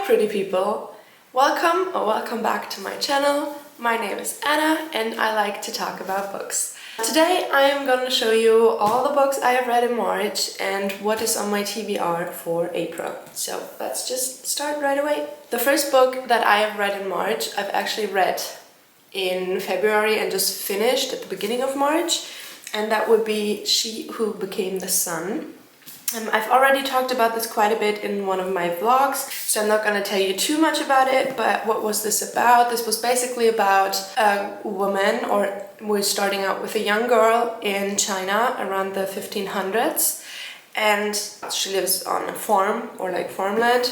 pretty people! Welcome back to my channel. My name is Anna and I like to talk about books. Today I am going to show you all the books I have read in March and what is on my TBR for April. So let's just start right away. The first book that I have read in March, I've actually read in February and just finished at the beginning of March, and that would be She Who Became the Sun. I've already talked about this quite a bit in one of my vlogs, so I'm not going to tell you too much about it, but what was this about? This was basically about a woman, or we're starting out with a young girl in China around the 1500s, and she lives on a farm, or like farmland,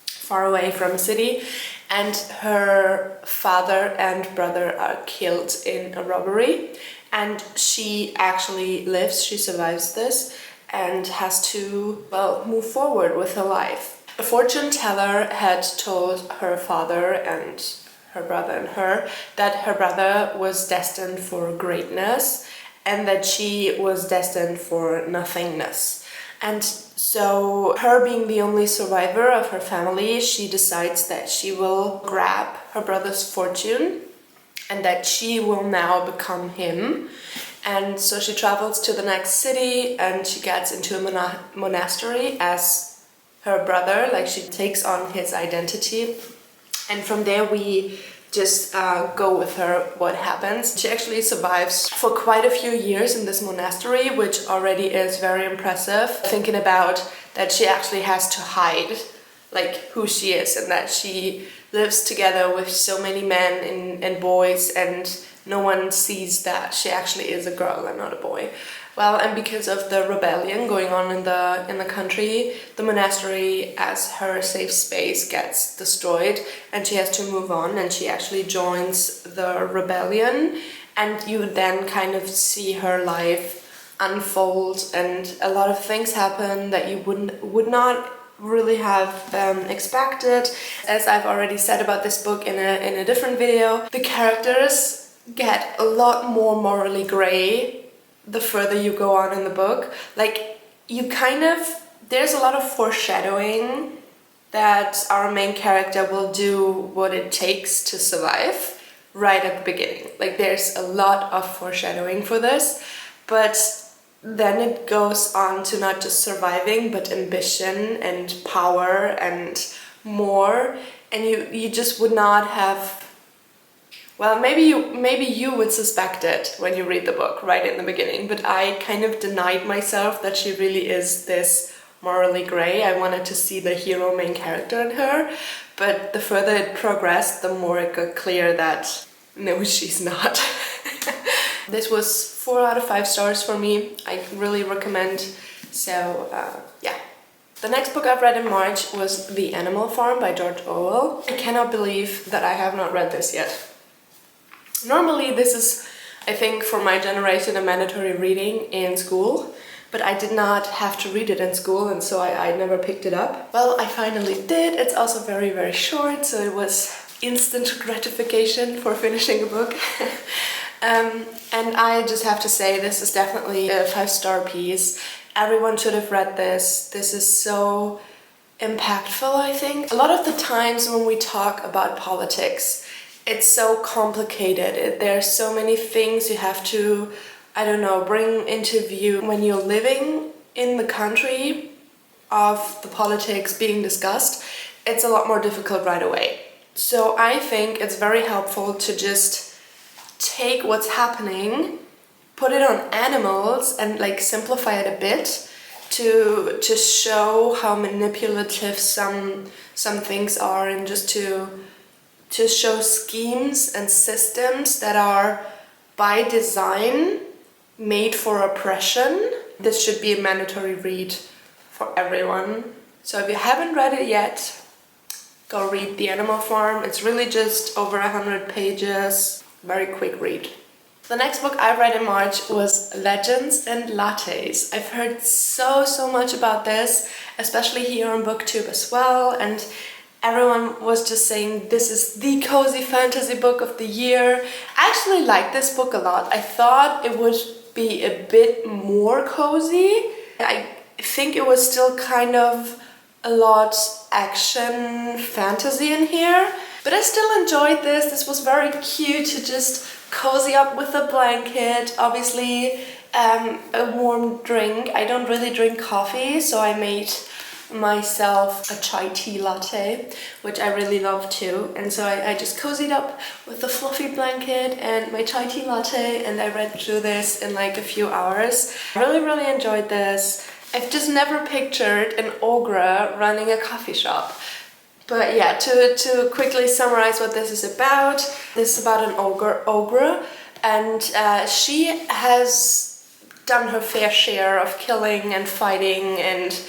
far away from a city, and her father and brother are killed in a robbery, and she actually lives, she survives this, and has to, well, move forward with her life. A fortune teller had told her father and her brother and her that her brother was destined for greatness and that she was destined for nothingness. And so, her being the only survivor of her family, she decides that she will grab her brother's fortune and that she will now become him. And so she travels to the next city and she gets into a monastery as her brother, like she takes on his identity. And from there we just go with her what happens. She actually survives for quite a few years in this monastery, which already is very impressive. Thinking about that she actually has to hide like who she is and that she lives together with so many men and boys, and no one sees that she actually is a girl and not a boy. Well, and because of the rebellion going on in the country, the monastery as her safe space gets destroyed and she has to move on, and she actually joins the rebellion, and you then kind of see her life unfold, and a lot of things happen that you would not really have expected. As I've already said about this book in a different video, the characters get a lot more morally grey the further you go on in the book. Like, you kind of, there's a lot of foreshadowing that our main character will do what it takes to survive right at the beginning. Like, there's a lot of foreshadowing for this, but then it goes on to not just surviving, but ambition and power and more. And you just would not have, well, maybe you would suspect it when you read the book right in the beginning, but I kind of denied myself that she really is this morally grey. I wanted to see the hero main character in her, but the further it progressed, the more it got clear that no, she's not. This was 4 out of 5 stars for me. I really recommend. So yeah. The next book I've read in March was The Animal Farm by George Orwell. I cannot believe that I have not read this yet. Normally this is, I think, for my generation a mandatory reading in school, but I did not have to read it in school, and so I never picked it up. Well, I finally did. It's also very, very short, so it was instant gratification for finishing a book. And I just have to say, this is definitely a 5-star piece. Everyone should have read this. This is so impactful, I think. A lot of the times when we talk about politics, it's so complicated. There's so many things you have to, I don't know, bring into view when you're living in the country of the politics being discussed. It's a lot more difficult right away. So I think it's very helpful to just take what's happening, put it on animals, and like simplify it a bit to show how manipulative some things are, and just to show schemes and systems that are by design made for oppression. This should be a mandatory read for everyone. So if you haven't read it yet, go read The Animal Farm. It's really just over 100 pages. Very quick read. The next book I read in March was Legends and Lattes. I've heard so much about this, especially here on BookTube as well, and everyone was just saying this is the cozy fantasy book of the year. I actually like this book a lot. I thought it would be a bit more cozy. I think it was still kind of a lot action fantasy in here. But I still enjoyed this. This was very cute to just cozy up with a blanket. Obviously, a warm drink. I don't really drink coffee, so I made myself a chai tea latte, which I really love too. And so I just cozied up with a fluffy blanket and my chai tea latte, and I read through this in like a few hours. I really enjoyed this. I've just never pictured an ogre running a coffee shop. But yeah, to quickly summarize what this is about an ogre, and she has done her fair share of killing and fighting and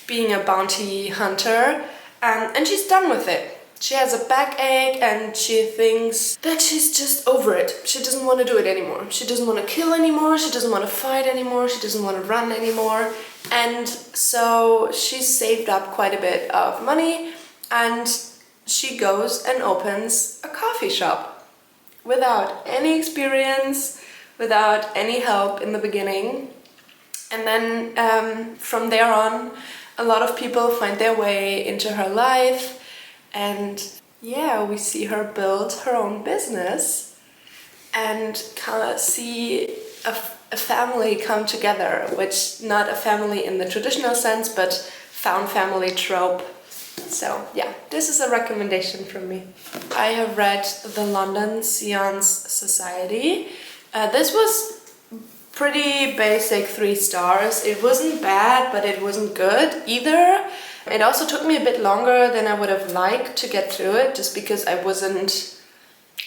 being a bounty hunter, and she's done with it. She has a backache and she thinks that she's just over it. She doesn't want to do it anymore. She doesn't want to kill anymore, she doesn't want to fight anymore, she doesn't want to run anymore. And so she's saved up quite a bit of money, and she goes and opens a coffee shop without any experience, without any help in the beginning. And then from there on, a lot of people find their way into her life, and yeah, we see her build her own business and kind of see a family come together, which not a family in the traditional sense, but found family trope. So yeah, this is a recommendation from me. I have read The London Xeons Society. This was pretty basic 3 stars. It wasn't bad, but it wasn't good either. It also took me a bit longer than I would have liked to get through it, just because I wasn't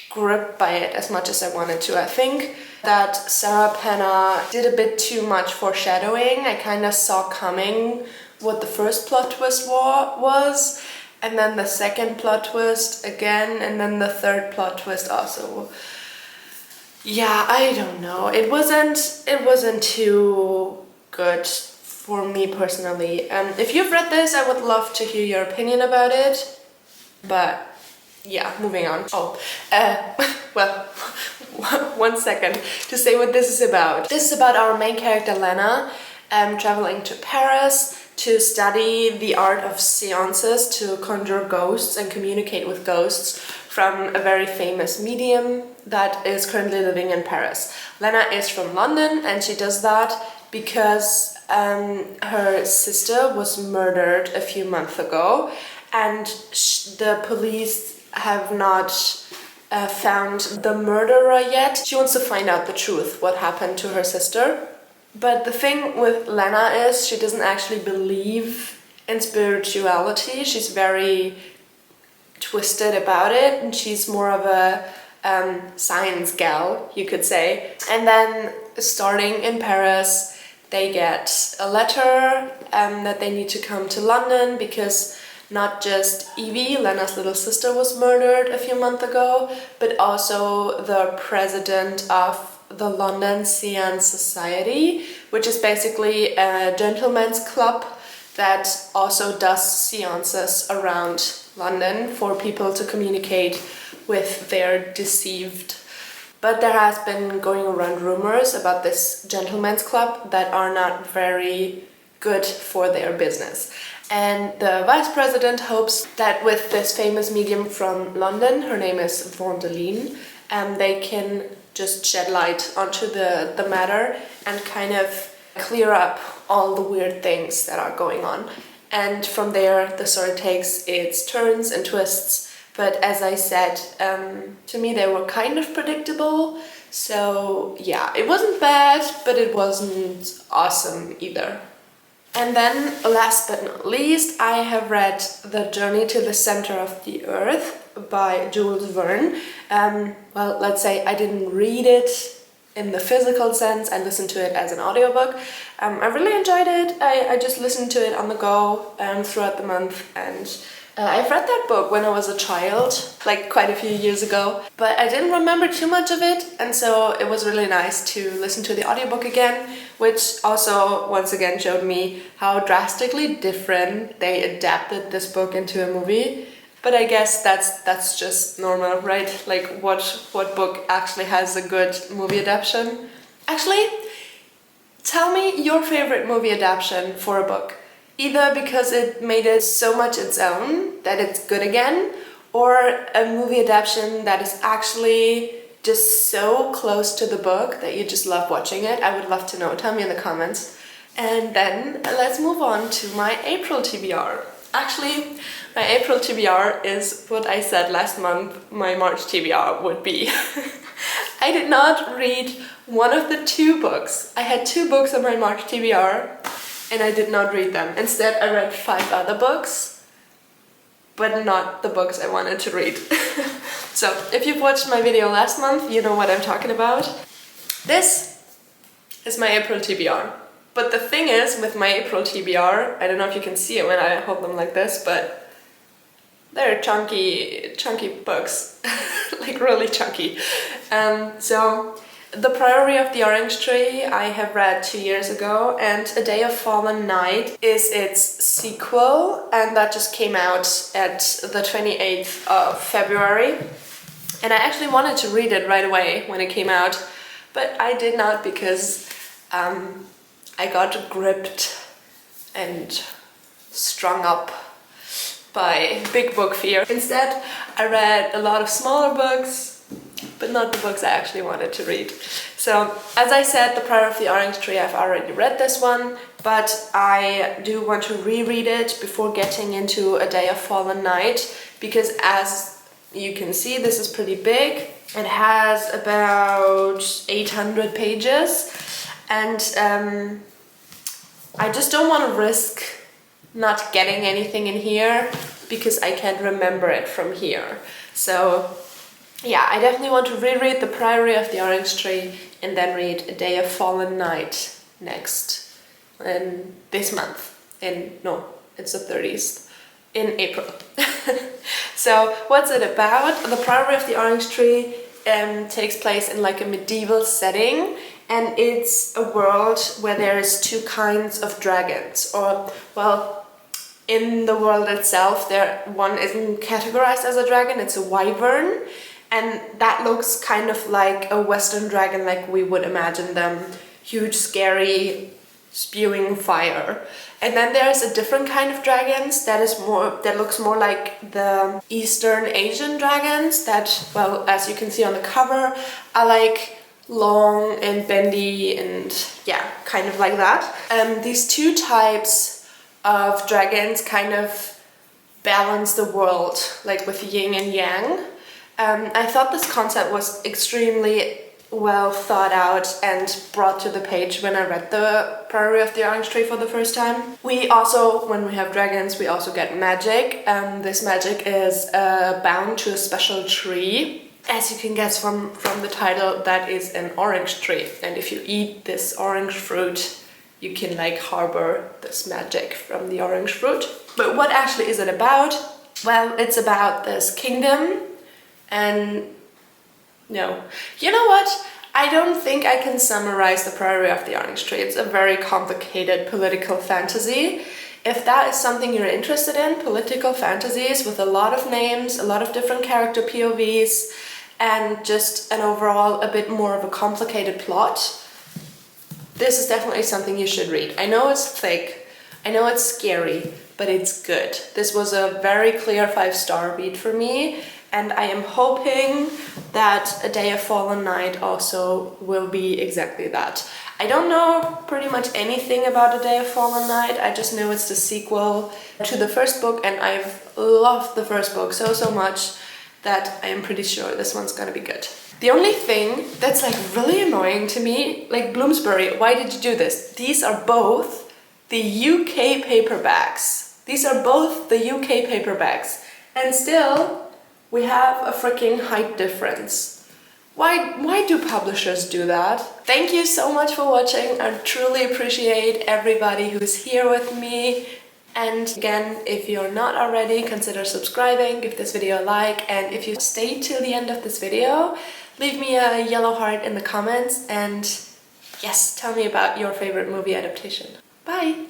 gripped by it as much as I wanted to. I think that Sarah Penna did a bit too much foreshadowing. I kind of saw coming what the first plot twist was, and then the second plot twist again, and then the third plot twist also. Yeah, I don't know. It wasn't too good for me personally. If you've read this, I would love to hear your opinion about it. But yeah, moving on. Well, 1 second to say what this is about. This is about our main character Lena traveling to Paris to study the art of seances, to conjure ghosts and communicate with ghosts from a very famous medium that is currently living in Paris. Lena is from London, and she does that because her sister was murdered a few months ago, and the police have not found the murderer yet. She wants to find out the truth, what happened to her sister. But the thing with Lena is she doesn't actually believe in spirituality. She's very twisted about it, and she's more of a science gal, you could say. And then starting in Paris, they get a letter that they need to come to London because not just Evie, Lena's little sister, was murdered a few months ago, but also the president of the London Xeons Society, which is basically a gentleman's club that also does seances around London for people to communicate with their deceived. But there has been going around rumors about this gentleman's club that are not very good for their business. And the vice president hopes that with this famous medium from London, her name is Vondeline, they can just shed light onto the matter and kind of clear up all the weird things that are going on. And from there, the story takes its turns and twists. But as I said, to me they were kind of predictable. So yeah, it wasn't bad, but it wasn't awesome either. And then, last but not least, I have read The Journey to the Center of the Earth by Jules Verne. Well, let's say I didn't read it in the physical sense, I listened to it as an audiobook. I really enjoyed it. I just listened to it on the go throughout the month, and I've read that book when I was a child, like quite a few years ago, but I didn't remember too much of it, and so it was really nice to listen to the audiobook again, which also once again showed me how drastically different they adapted this book into a movie. But I guess that's just normal, right? Like what book actually has a good movie adaptation? Actually, tell me your favorite movie adaptation for a book. Either because it made it so much its own that it's good again, or a movie adaptation that is actually just so close to the book that you just love watching it. I would love to know. Tell me in the comments. And then let's move on to my April TBR. Actually, my April TBR is what I said last month my March TBR would be. I did not read one of the 2 books. I had 2 books on my March TBR and I did not read them. Instead, I read 5 other books, but not the books I wanted to read. So, if you've watched my video last month, you know what I'm talking about. This is my April TBR. But the thing is, with my April TBR, I don't know if you can see it when I hold them like this, but they're chunky books, like really chunky. So, The Priory of the Orange Tree I have read 2 years ago, and A Day of Fallen Night is its sequel, and that just came out at the 28th of February. And I actually wanted to read it right away when it came out, but I did not because I got gripped and strung up by big book fear. Instead, I read a lot of smaller books, but not the books I actually wanted to read. So, as I said, The Priory of the Orange Tree, I've already read this one, but I do want to reread it before getting into A Day of Fallen Night, because as you can see, this is pretty big. It has about 800 pages, and I just don't want to risk not getting anything in here because I can't remember it from here. So yeah, I definitely want to reread The Priory of the Orange Tree and then read A Day of Fallen Night next. And this month. It's the 30th. In April. So, what's it about? The Priory of the Orange Tree takes place in like a medieval setting, and it's a world where there's 2 kinds of dragons, or well, in the world itself, one isn't categorized as a dragon, it's a wyvern, and that looks kind of like a Western dragon, like we would imagine them, huge, scary, spewing fire. And then there's a different kind of dragons that looks more like the Eastern Asian dragons that, well, as you can see on the cover, are like long and bendy and yeah, kind of like that. These 2 types of dragons kind of balance the world, like with yin and yang. I thought this concept was extremely well thought out and brought to the page when I read The Priory of the Orange Tree for the first time. We also, when we have dragons, we also get magic. This magic is bound to a special tree. As you can guess from the title, that is an orange tree. And if you eat this orange fruit, you can like harbor this magic from the orange fruit. But what actually is it about? Well, it's about this kingdom and no. You know what? I don't think I can summarize The Priory of the Orange Tree. It's a very complicated political fantasy. If that is something you're interested in, political fantasies with a lot of names, a lot of different character POVs, and just an overall a bit more of a complicated plot, this is definitely something you should read. I know it's thick, I know it's scary, but it's good. This was a very clear 5-star read for me, and I am hoping that A Day of Fallen Night also will be exactly that. I don't know pretty much anything about A Day of Fallen Night, I just know it's the sequel to the first book, and I've loved the first book so much that I am pretty sure this one's gonna be good. The only thing that's like really annoying to me, like Bloomsbury, why did you do this? These are both the UK paperbacks. These are both the UK paperbacks, and still we have a freaking height difference. Why do publishers do that? Thank you so much for watching. I truly appreciate everybody who's here with me. And again, if you're not already, consider subscribing, give this video a like, and if you stay till the end of this video, leave me a yellow heart in the comments, and yes, tell me about your favorite movie adaptation. Bye!